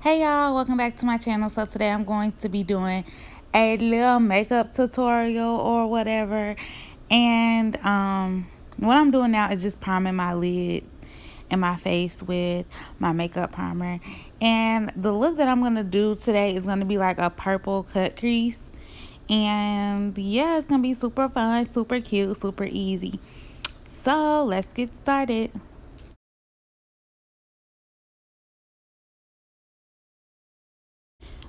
Hey y'all, welcome back to my channel. So today I'm going to be doing a little makeup tutorial or whatever. And what I'm doing now is just priming my lids and my face with my makeup primer. And the look that I'm going to do today is going to be like a purple cut crease. And yeah, it's going to be super fun, super cute, super easy. So let's get started.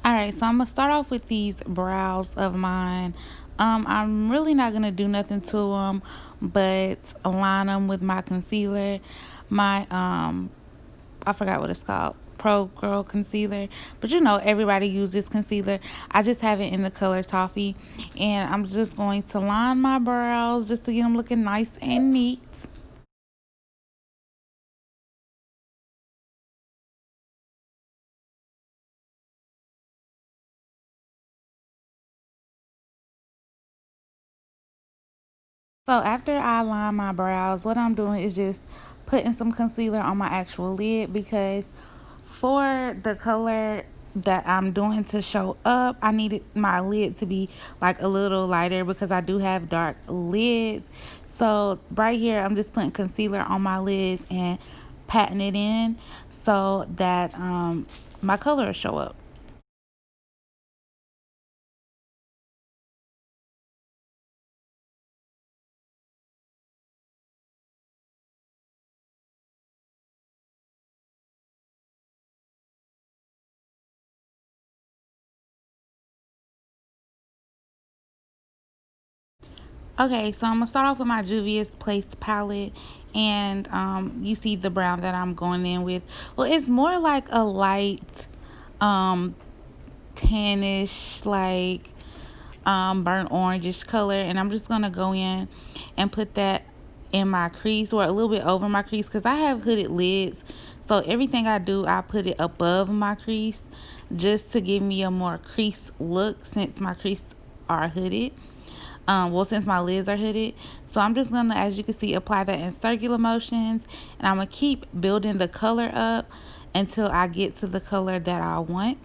Alright, so I'm going to start off with these brows of mine. I'm really not going to do nothing to them, but align them with my concealer. My, I forgot what it's called. Pro Girl Concealer. But you know, everybody uses concealer. I just have it in the color Toffee. And I'm just going to line my brows just to get them looking nice and neat. So after I line my brows, what I'm doing is just putting some concealer on my actual lid, because for the color that I'm doing to show up, I needed my lid to be like a little lighter because I do have dark lids. So right here, I'm just putting concealer on my lids and patting it in so that my color will show up. Okay, so I'm gonna start off with my Juvia's Place palette, and you see the brown that I'm going in with. Well, it's more like a light, um, tannish, like burnt orangish color, and I'm just gonna go in and put that in my crease or a little bit over my crease because I have hooded lids. So everything I do, I put it above my crease just to give me a more crease look since my crease are hooded. Well, since my lids are hooded. So I'm just gonna, as you can see, apply that in circular motions, and I'm gonna keep building the color up until I get to the color that I want.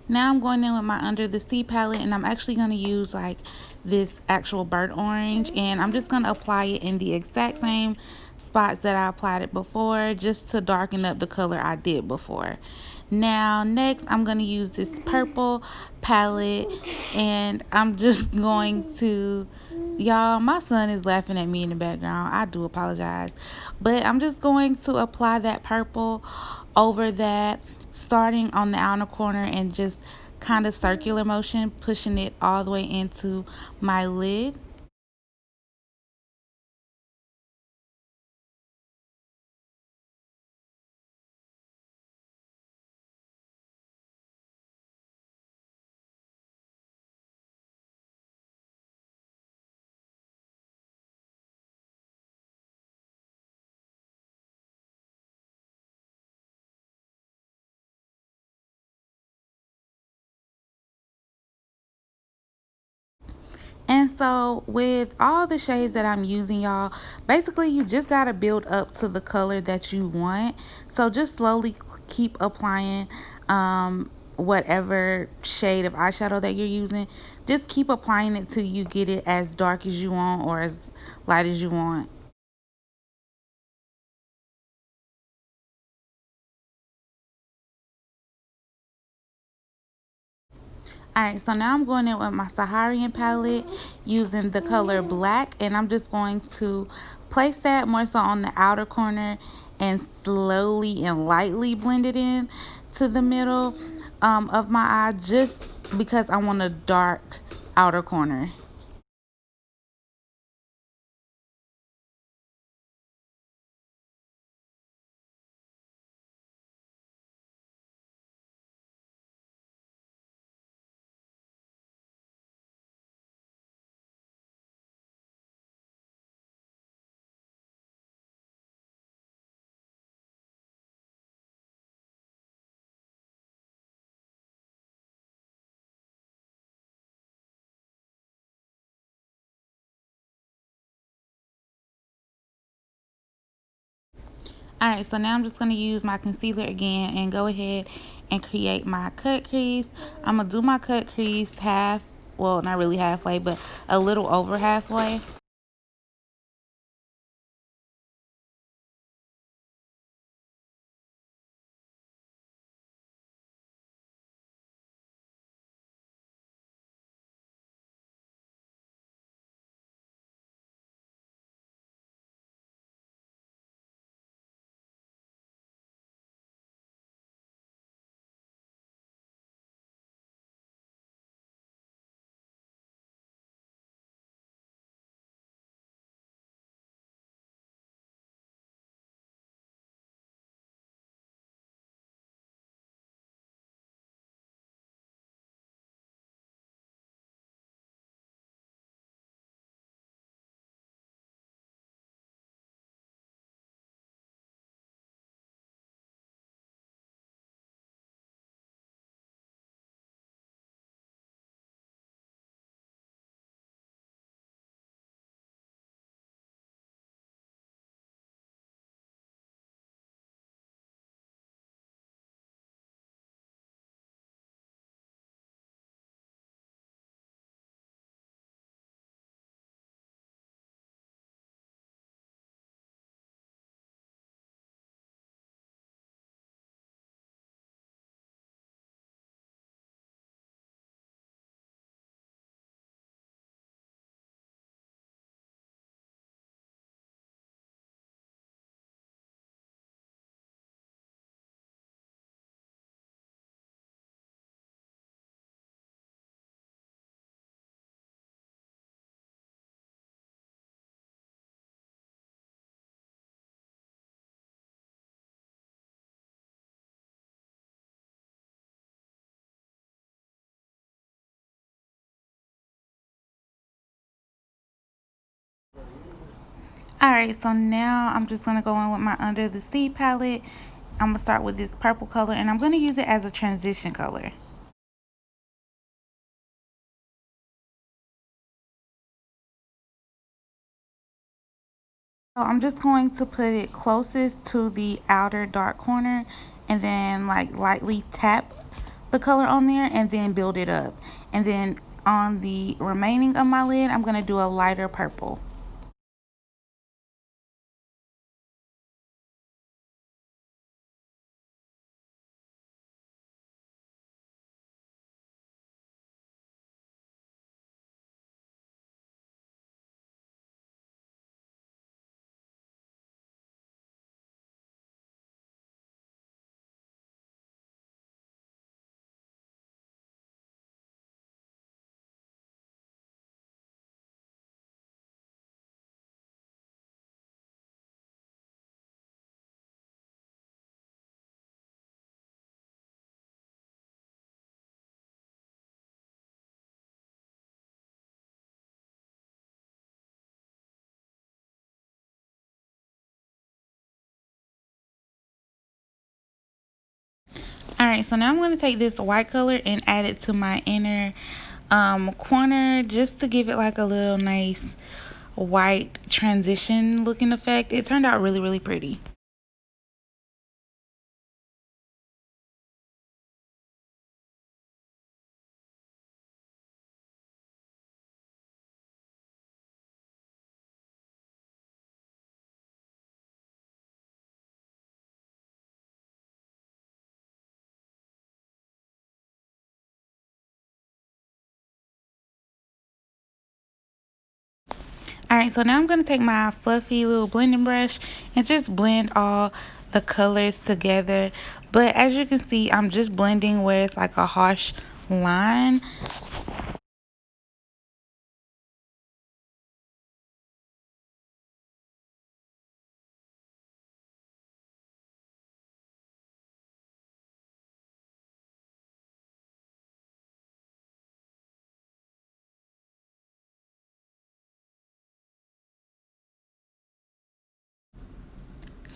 Now I'm going in with my Under the Sea palette, and I'm actually going to use like this actual burnt orange, and I'm just going to apply it in the exact same spots that I applied it before, just to darken up the color I did before. Now next I'm going to use this purple palette, and I'm just going to, y'all, my son is laughing at me in the background. I do apologize, but I'm just going to apply that purple over that, starting on the outer corner and just kind of circular motion, pushing it all the way into my lid. And so with all the shades that I'm using, y'all, basically you just got to build up to the color that you want. So just slowly keep applying whatever shade of eyeshadow that you're using. Just keep applying it till you get it as dark as you want or as light as you want. Alright, so now I'm going in with my Saharian palette using the color black, and I'm just going to place that more so on the outer corner and slowly and lightly blend it in to the middle of my eye, just because I want a dark outer corner. Alright, so now I'm just going to use my concealer again and go ahead and create my cut crease. I'm going to do my cut crease half, well, not really halfway, but a little over halfway. Alright, so now I'm just going to go in with my Under the Sea palette. I'm going to start with this purple color, and I'm going to use it as a transition color. So I'm just going to put it closest to the outer dark corner and then like lightly tap the color on there and then build it up. And then on the remaining of my lid, I'm going to do a lighter purple. Alright, so now I'm going to take this white color and add it to my inner corner just to give it like a little nice white transition looking effect. It turned out really, really pretty. Alright, so now I'm going to take my fluffy little blending brush and just blend all the colors together. But as you can see, I'm just blending where it's like a harsh line.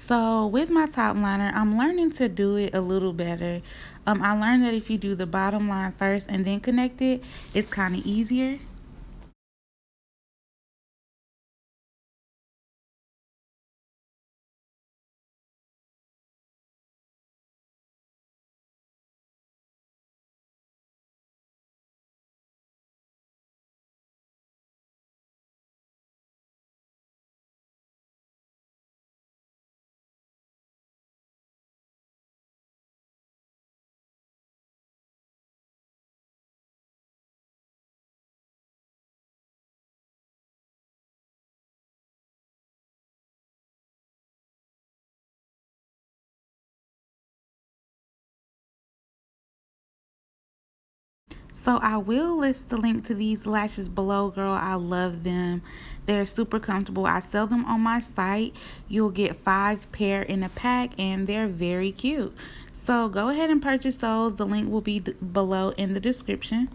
So with my top liner, I'm learning to do it a little better. I learned that if you do the bottom line first and then connect it, it's kind of easier. So I will list the link to these lashes below, girl. I love them. They're super comfortable. I sell them on my site. You'll get 5 pair in a pack, and they're very cute. So go ahead and purchase those. The link will be below in the description.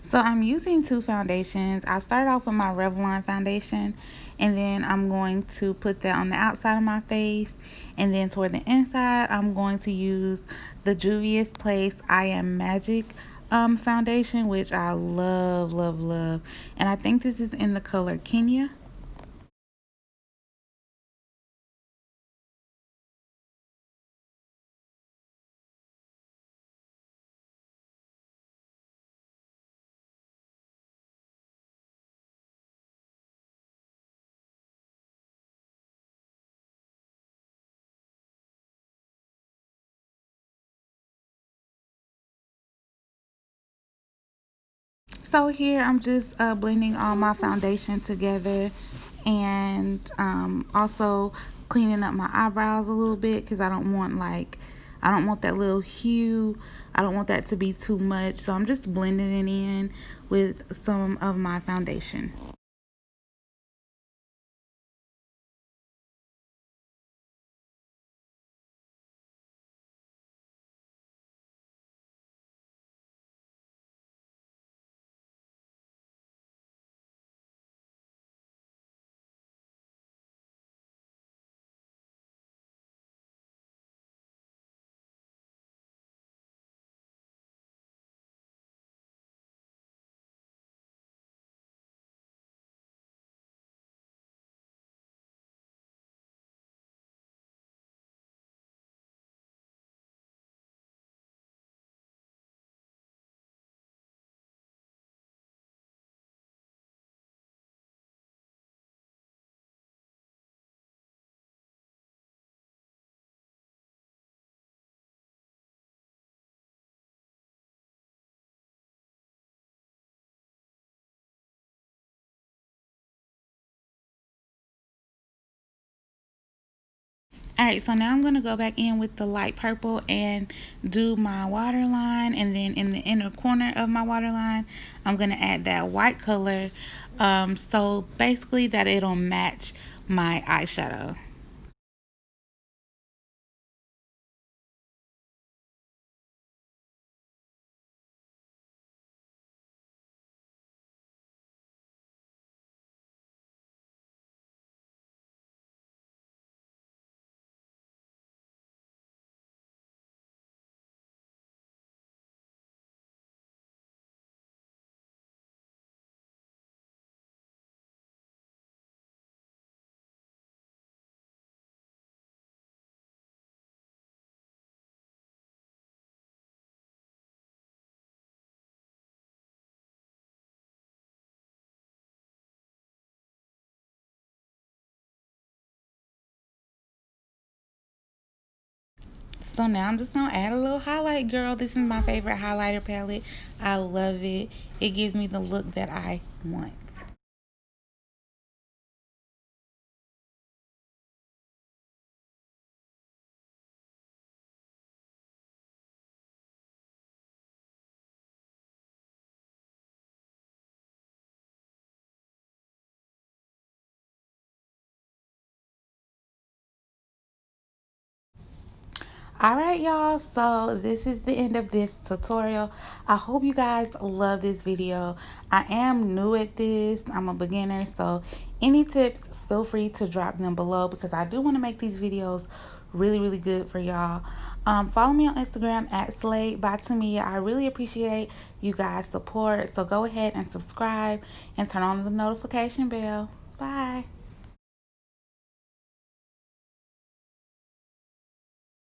So I'm using 2 foundations. I started off with my Revlon foundation, and then I'm going to put that on the outside of my face, and then toward the inside I'm going to use the Juvia's Place I Am Magic foundation, which I love, love, love. And I think this is in the color Kenya. So here I'm just blending all my foundation together, and also cleaning up my eyebrows a little bit, because I don't want that little hue. I don't want that to be too much. So I'm just blending it in with some of my foundation. Alright, so now I'm going to go back in with the light purple and do my waterline. And then in the inner corner of my waterline, I'm going to add that white color. So basically that it'll match my eyeshadow. So now I'm just gonna add a little highlight, girl. This is my favorite highlighter palette. I love it. It gives me the look that I want. Alright, y'all, so this is the end of this tutorial. I hope you guys love this video. I am new at this. I'm a beginner, so any tips, feel free to drop them below, because I do want to make these videos really, really good for y'all. Follow me on Instagram at Slade by Tamia. I really appreciate you guys' support, so go ahead and subscribe and turn on the notification bell. Bye.